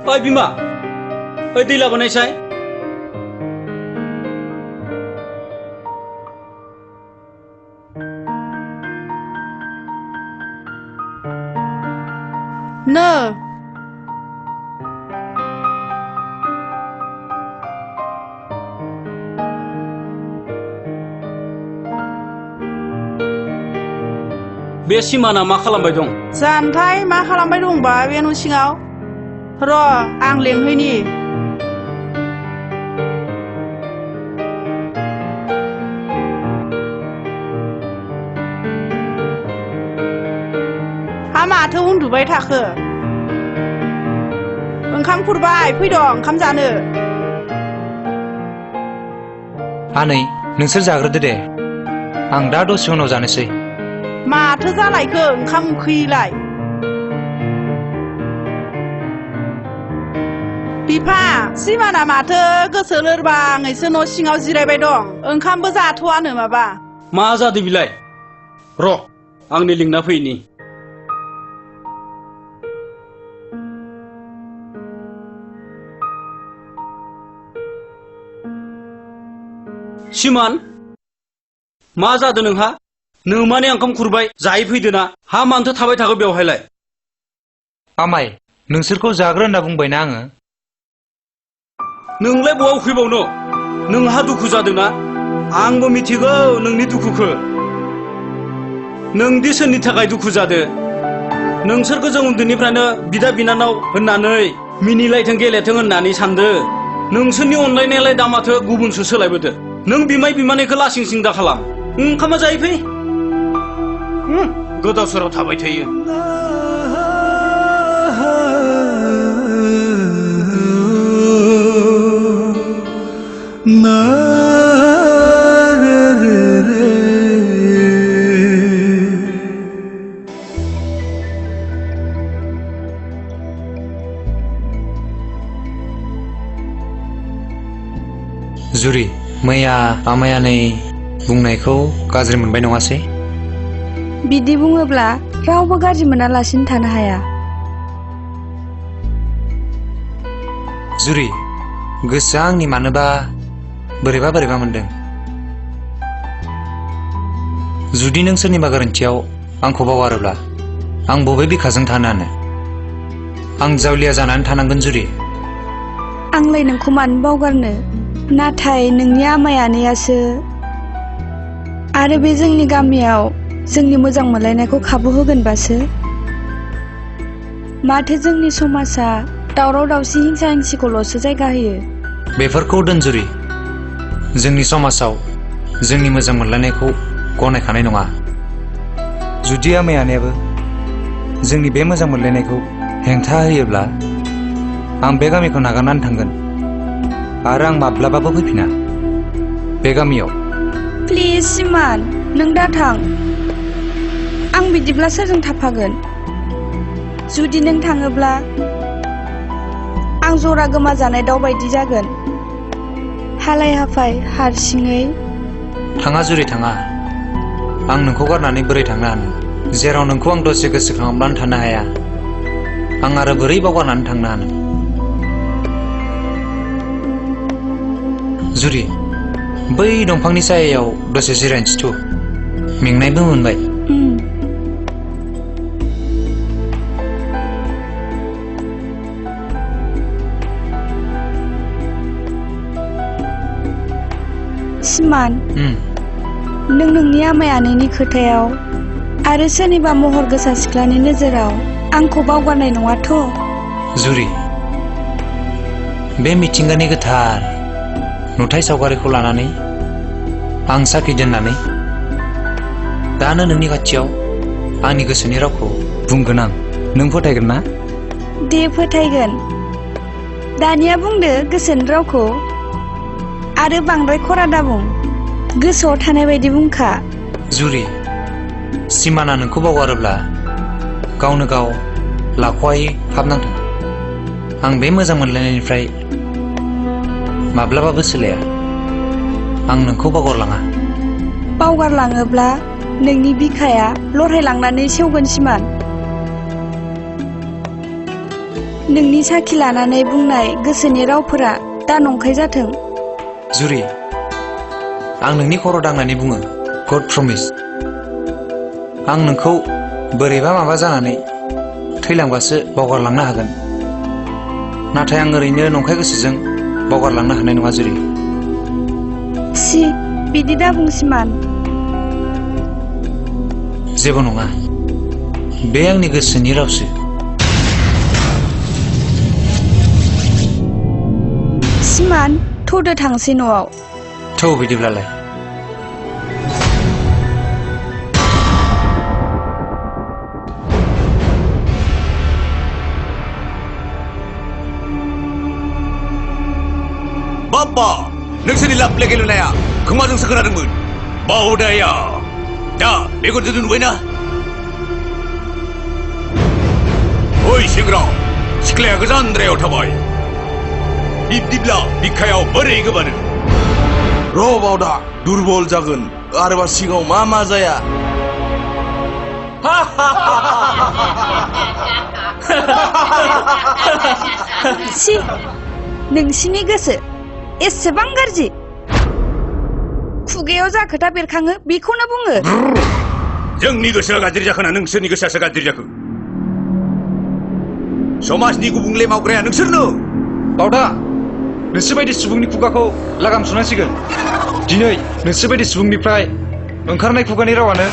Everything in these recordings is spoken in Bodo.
ओइ बिमा ओइ दै लाबोनायसाय नो बे सिमाना मा खालामबाय दं? जानथाय मा खालामबाय दंबा बे न' सिङाव र' आं लेंहैनि हा माथो उन्दुबाय थाखो ओंखाम खुरबाय फैदों ओंखाम जानो आनै नोंसोर जाग्रोदो दे आं दा दसे उनाव जानोसै माथो जालायखो ओंखाम उखैलाय बिफा सिमाना माथो गोसो लोरबाङैसो न' सिङाव जिरायबाय दं ओंखामबो जाथ'आनो माबा मा जादों बिलाय र' आंनि लिंना फैनि सिमान मा जादों नोंहा नों माने ओंखाम खुरबाय जायै फैदोना हा मानोथो थाबाय थाखो बेवहायलाय आमाय नोंसोरखौ जाग्रो होनना बुंबायना आङो नोंलाय बहा उखैबावनो नोंहा दुखु जादोंना आंबो मिथिगौ नोंनि दुखुखौ नोंदि सोरनि थाखाय दुखु जादो नोंसोरखौ जों उन्दैनिफ्रायनो बिदा बिनानाव होननानै मिनिलायथों गेलेथों होननानै सानदो नोंसोरनि अनलायनायालाय दा माथो गुबुनसो सोलायबोदो नों बिमाय बिमानैखौ लासिं सिं दा खालाम ओंखामा जायै फै गोदाव सोराव थाबाय थायो जुरि मैया आमाया नै बुंनायखौ गाज्रि मोनबाय नङासै बिदि बुङोब्ला रावबो गाज्रि मोनालासिनो थानो हाया जुरि गोसोआ आंनि मानोबा बोरैबा बोरैबा मोनदों जुदि नों सोरनिबा गोरोन्थियाव आंखौ बावगारोब्ला आं बबे बिखाजों थानो हानो आं जावलिया जानानै थानांगोन जुरि आंलाय नोंखौ मानो बावगारनो नाथाय नोंनि आमाय आनैयासो आरो बे जोंनि गामियाव जोंनि मोजां मोनलायनायखौ खाबु होगोनबासो माथो जोंनि समाजा दावराव दावसि हिंसा हिंसिखौल'सो जायगा होयो बेफोरखौ दोनजुरि जोंनि समाजाव जोंनि मोजां मोनलायनायखौ गनायखानाय नङा जुदि आमाय आनैयाबो जोंनि बे मोजां मोनलायनायखौ हेंथा होयोब्ला आं बे गामिखौ नागारनानै थांगोन आरो आं माब्लाबाबो फैफिना बे गामियाव प्लिज सिमान नों दा थां आं बिदिब्ला सोरजों थाफागोन जुदि नों थाङोब्ला आं जरा गोमाजानाय दाउ बायदि जागोन हालाय हाफाय हारसिङै थाङा जुरि थाङा आं नोंखौ गारनानै बोरै थांनो हानो जेराव नोंखौ आं दसे गोसोखांब्लानो थानो हाया आं आरो बोरै बावगारनानै थांनो हानो जुरि बै दंफांनि सायायाव दसे जिरायनोसै मेंनायबो मोनबाय सिमान नों नोंनि आमाय आनैनि खोथायाव आरो सोरनिबा महर गोसा सिख्लानि नोजोराव आंखौ बावगारनाय नङाथ' जुरि बे मिथिंगानि गोथार नुथाय सावगारिखौ लानानै आं साखि दोननानै दानो नोंनि खाथियाव आंनि गोसोनि रावखौ बुंगोन आं नों फोथायगोन ना दे फोथायगोन दानिया बुंदो गोसोनि रावखौ आरो बांद्राय खरा दाबुं गोसोआव थानाय बायदि बुंखा जुरि सिमाना नोंखौ बावगारोब्ला गावनो गाव लाख'हायै हाबनांथों आं बे मोजां मोनलायनायनिफ्राय माब्लाबाबो सोलाया आं नोंखौ बावगारलाङा बावगारलाङोब्ला नोंनि बिखाया लरहायलांनानै सेवगोन सिमान नोंनि साखि लानानै बुंनाय गोसोनि रावफोरा दा नंखाय जाथों जुरि आं नोंनि खर' दांनानै बुङो गड प्रमिस आं नोंखौ बोरैबा माबा जानानै थैलांबासो बावगारलांनो हागोन नाथाय आं ओरैनो नंखाय गोसोजों बावगारलांनो हानाय नङा जुरि सि बिदि दाबुं सिमान जेबो नङा बे आंनि गोसोनि रावसो सिमान थौदो थांसै न'आव थौ बिदिब्लालाय बाबा नोंसोरनि लाफ्ले गेलेनाया खोमाजोंसो खोनादोंमोन बावदाया दा मेगनजों नुबायना ओइ सेंग्रा सिख्लाया गोजानद्रायाव थाबाय बिब्दिब्ला बिखायाव बोरै गोबानो र' बावदा दुरबल जागोन आरोबा सिगाङाव मा जाया सि नोंसिनि गोसो एसेबां गाज्रि खुगायाव जा खोथा बेरखाङो बेखौनो बुङो जोंनि गोसोआ गाज्रि जाखोना नोंसोरनि गोसोआसो गाज्रि जाखो समाजनि गुबुंले मावग्राया नोंसोरनो बावदा नोंसोर बायदि सुबुंनि खुगाखौ लागाम सुनांसिगोन दिनै नोंसोर बायदि सुबुंनिफ्राय ओंखारनाय खुगानि रावानो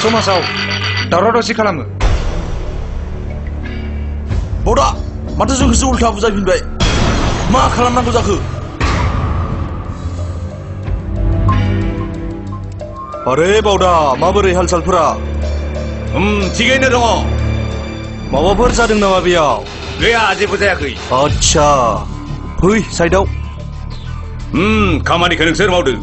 समाजाव दावराव दावसि खालामो बावदा माथो जोंखौसो उल्था बुजायफिनबाय मा खालामनांगौ जाखो अरे बावदा माबोरै हाल सालफोरा थिगैनो दङ माबाफोर जादों नामा बेयाव गैया जेबो जायाखै आच्छा फै साइडआव खामानिखौ नोंसोर मावदो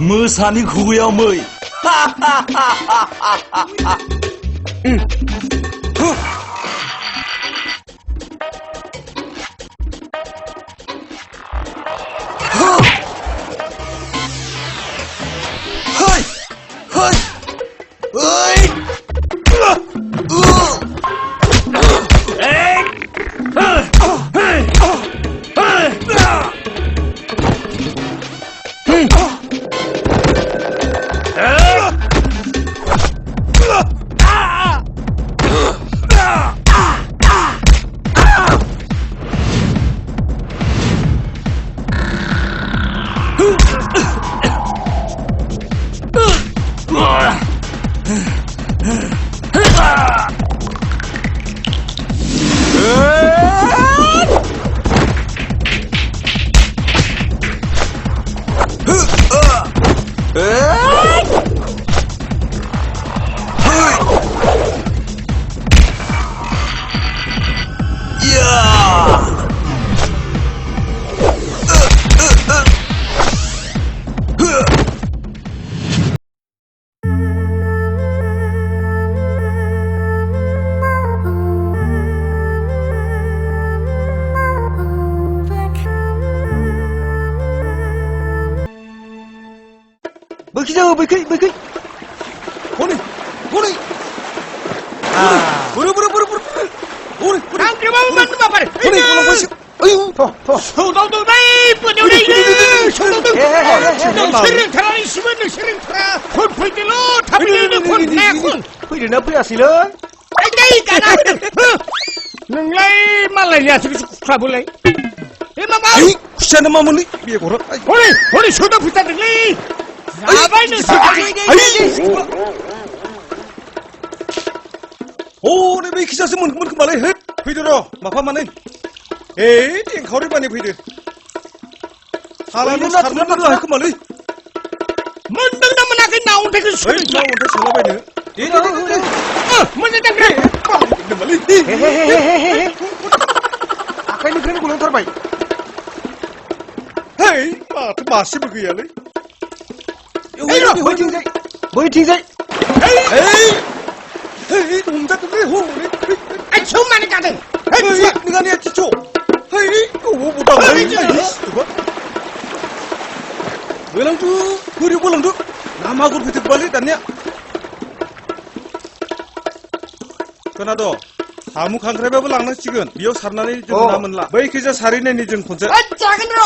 मोसानि खुगायाव मै बैखिजा बैखै बैखै हनै हनै बोरो बोरो बोरो बोरो हनै हनै आं केबाबो मानो बाबार हनै गलांबायसो आयौ सौदावदोंलै बोनावलै नोंसोर रोंथारा इसेबो नोंसोर रोंथारा खन फैदोल' थाबैनो खन नायाखन फैदोंना फैयासैलै दै गाना नोंलाय मालायनि आथिंखौसो खुख्लाबोलाय ए माबा आय खुसियानो मामोनलै बेगरा हनै हनै सौदाव फैथारदोंलै जाबाय नोंसोर हनै बैखिजासो मोनगौमोन खोमालै होद फैदो र' माफा मानै एंखावरि माने फैदो हालानो सारनो रोङाखै खोमालै मोनदोंना मोनाखै ना अन्थाइखौ ओइ ना अन्थाइ सोलाबायनो मोजां दांग्रे आखाइनिफ्रायनो गलांथारबाय है माथो मासेबो गैयालै बैथिंजाय बैथिंजाय हमजादोंलै हनै आथिं मानो गादों नोंहानि आथिं है अबाव दांबाय बोलांदो बोरै बोलांदो ना मागुर फैथोबालै दानिया खोनाद' साम' खांख्राइबाबो लांनांसिगोन बेयाव सारनानै जों ना मोनला बैखैजा सारहैनायनि जों खनसे जागोन र'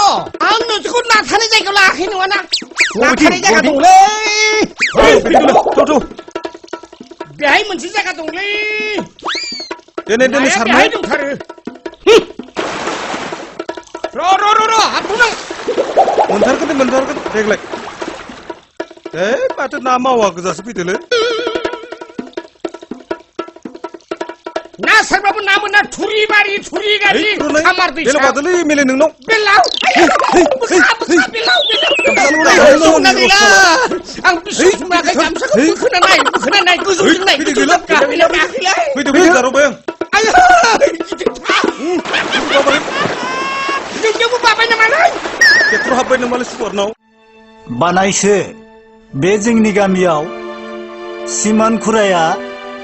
आं नोंसोरखौ ना थानाय जायगायाव लायाखै नङाना ना थानाय जायगा दंलै बेहाय मोनसे जायगा दंलै दिनै सारनाय दंथारो र' हाबथ'नां मोनथारगोन देग्लाय माथो ना मावा गोजासो फैदोलै ना सारबाबो ना मोना थुरि बारि थुरि गारि खामार दैसा बेलाव बादोलै एमएलए नोंनाव बेलाव गैला आं बिसुस मोनाखै गामसाखौ बोखोना नाय गोजौजों नाय फैदो जारबाय आं नोंनियावबो बाबाय नामालै ट्रेक्टर हाबबाय नामालै सुवारनाव बानायसो बे जोंनि गामियाव सिमान खुराया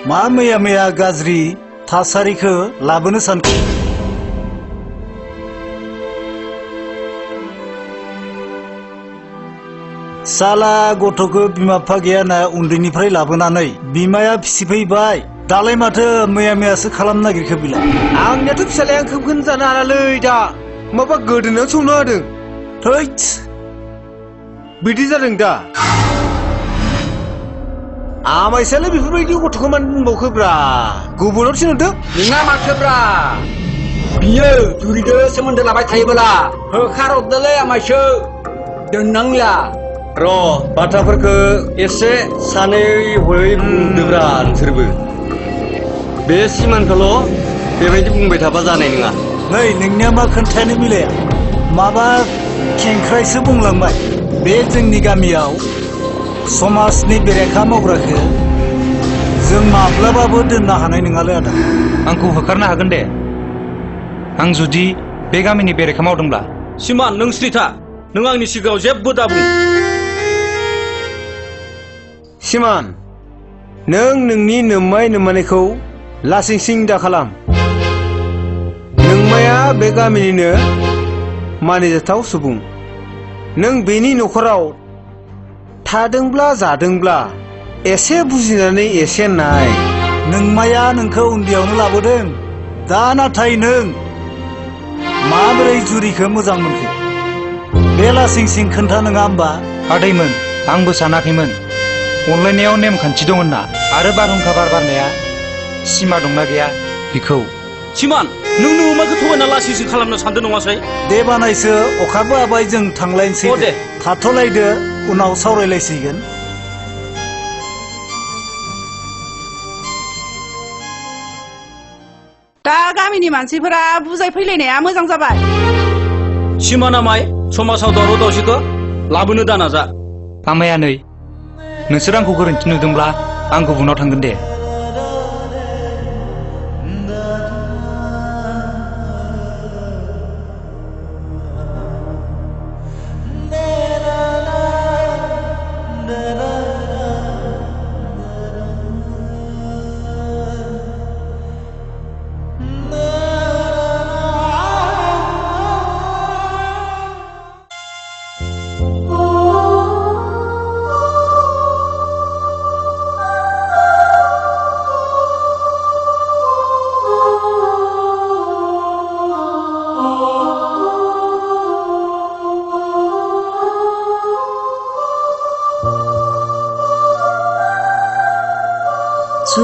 मा मैया गाज्रि थासारिखौ लाबोनो सानखो साला गथ'खौ बिमा बिफा गैयाना उन्दैनिफ्राय लाबोनानै बिमाया फिसिफैबाय दालाय माथो मैयासो खालामनो नागिरखो बिलाय आंनियाथ' फिसालाया ओंखामखौनो जानो हालालै दा माबा गोदोनायाव संनो होदों थैथ बिदि जादों दा आमायसालाय बेफोरबायदि गथ'खौ मानो दोनबावखोब्रा गुबुनाव थिनहरदों नोंना माथोब्रा बियो जुरिदो सोमोन्दो लाबाय थायोबोला होखारहरदोलै आमायसो दोननांला र' बाथ्राफोरखौ एसे सानै हयै बुंदोब्रा नोंसोरबो बे सिमानखौल' बेबायदि बुंबाय थाबा जानाय नङा नै नोंनिया मा खोन्थानो मिलाया माबा खेंख्रायसो बुंलांबाय बे जोंनि गामियाव समाजनि बेरेखा मावग्राखौ जों माब्लाबाबो दोननो हानाय नङालै आदा आंखौ होखारनो हागोन दे आं जुदि बे गामिनि बेरेखा मावदोंब्ला सिमान नों स्रिथा नों आंनि सिगाङाव जेबो दाबुं सिमान नों नोंनि नोम्मायखौ लासिंसिं दा खालाम नोम्माया बे गामिनिनो मानिजाथाव सुबुं नों बेनि न'खराव थादोंब्ला जादोंब्ला एसे बुजिनानै एसे नाय नोंमाया नोंखौ उन्दैयावनो लाबोदों दा नाथाय नों माबोरै जुरिखौ मोजां मोनखो बे लासिंसिं खोन्था नङा होमबा आदैमोन आंबो सानाखैमोन अनलायनायाव नेमखान्थि दं होनना आरो बारहुंखा बारनाया सिमा दंना गैया बेखौ सिमान नों अमाखौ थगायना लासिंसिं खालामनो सानदों नङासै दे बानायसो अखाबो हाबाय जों थांलायनोसै दे थाथ'लायदो उनाव सावरायलायसिगोन दा गामिनि मानसिफोरा बुजायफैलायनाया मोजां जाबाय सिमाना माय समाजाव दावराव दावसिखौ लाबोनो दानाजा आमाया नै नोंसोर आंखौ गोरोन्थि नुदोंब्ला आं गुबुनाव थांगोन दे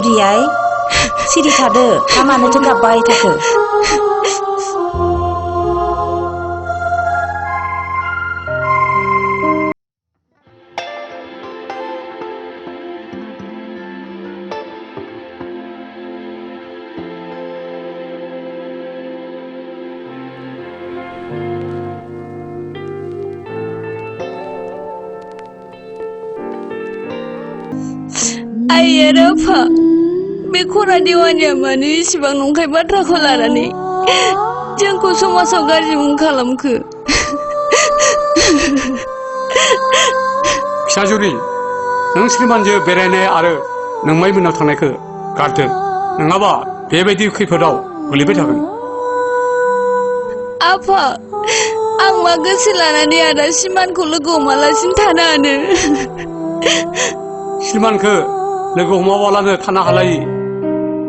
जुरियाय सिरि थादो दा मानोथो गाबबाय थाखो आइ आरो आफा बे खरा देवानिया मानो इसिबां नंखाय बाथ्राखौ लानानै जोंखौ समाजाव गाज्रि मुं खालामखो फिसाजुरि नों श्रीमानजों बेरायनाय आरो नोंमाइ मोननाव थांनायखौ गारदो नङाबा बेबायदि खैफोदाव गोलैबाय थागोन आफा आं मा गोसो लानानै आदा सिमानखौ लोगो हमालासिनो थानो हानो श्रीमानखौ लोगो हमाबालानो थानो हालायि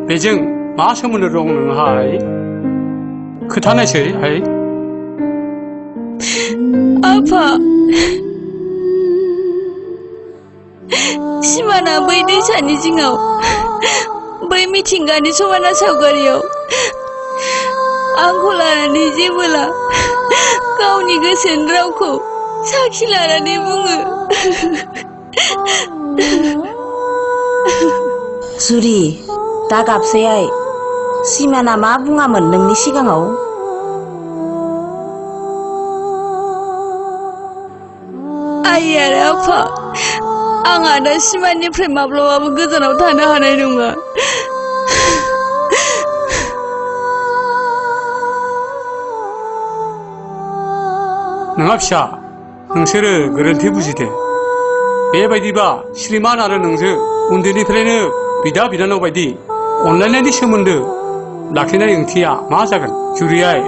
बेजों मा सोमोन्दो दं नोंहाय खोथानायसै हाय आफा सिमाना बै दैसानि जिङाव बै मिथिंगानि समायना सावगारियाव आंखौ लानानै जेबोला गावनि गोसोनि रावखौ साखि लानानै बुङो जुरि दा गाबसै आइ सिमाना मा बुङामोन नोंनि सिगाङाव आइ आरो आफा आं आदा सिमानिफ्राय माब्लाबाबो गोजानाव थानो हानाय नङा नङा फिसा नोंसोरो गोरोन्थि बुजिदो बेबायदिबा श्रीमान आरो नोंजों उन्दैनिफ्रायनो बिदा बिनानाव बायदि अनलायनायनि सोमोन्दो लाखिनाय ओंथिया मा जागोन जुरियाय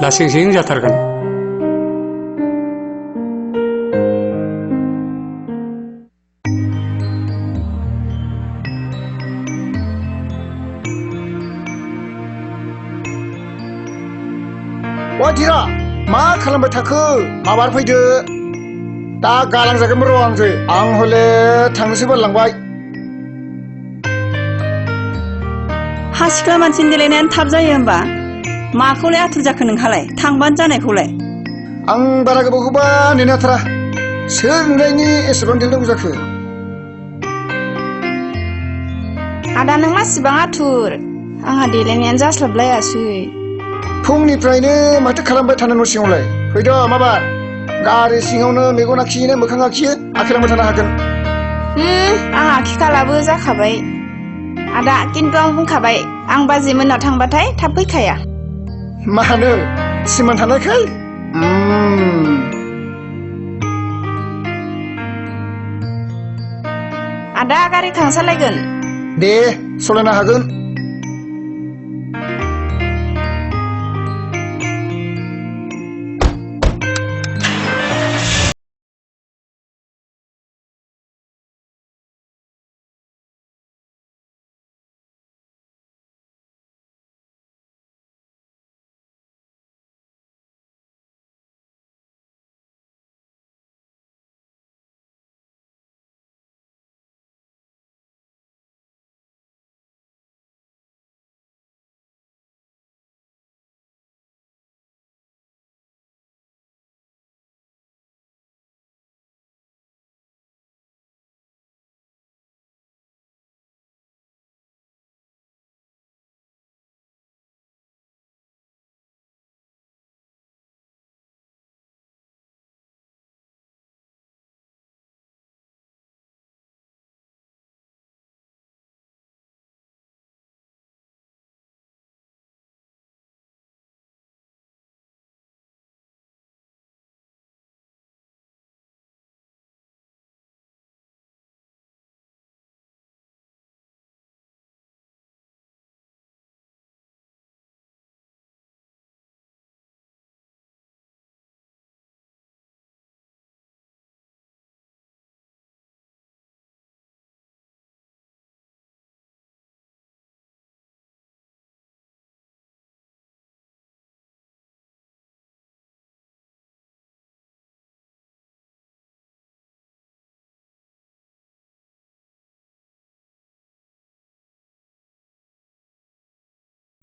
लासिंसिं जाथारगोन वाधिरा मा खालामबाय थाखो माबार फैदो दा गालांजागोन र' आंजों आं हले थांनोसो बारलांबाय हा सिख्ला मानसिनि देलायनायानो थाब जायो होमबा माखौलाय आथुर जाखो नोंहालाय थांबानो जानायखौलाय आं बारा गोबावखौबा नेनो हाथारा सोर नुनायनि एसेबां देलायनांगौ जाखो आदा नों मासिबां आथुर आंहा देलायनायानो जास्लाबलायासै फुंनिफ्रायनो माथो खालामबाय थानो न' सिङावलाय फैद' माबार गारि सिङावनो मेगन आखियोना मोखां आखियो आखिलांबाय थानो हागोन आं आखि खालाबो जाखाबाय आदा किन्तु आं बुंखाबाय आं बाजै मोननाव थांबाथाय थाब फैखाया मानो सिमान थानायखाय आदा गारिखौ आं सालायगोन दे सालायनो हागोन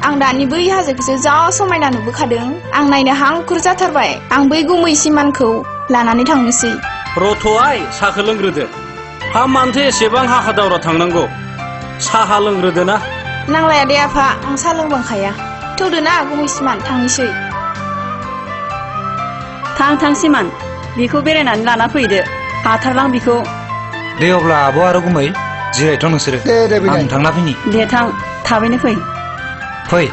आं दानि बै हाजोखौसो जा समायना नुबोखादों आं नायनो हांखुर जाथारबाय आं बै गुमै सिमानखौ लानानै थांनोसै रथ'आइ साहाखौ लोंग्रोदो हा मानोथो एसेबां हाखा दावरा थांनांगौ साहा लोंग्रोदो ना नांलाया दे आफा आं साहा लोंबांखाया थौदो ना गुमै सिमान थांनोसै थां सिमान बिखौ बेरायनानै लाना फैदो हाथारलां बिखौ दे अब्ला आब' आरो गुमै जिरायथ' नोंसोरो दे आं थांना फैनि दे थां थाबैनो फै फै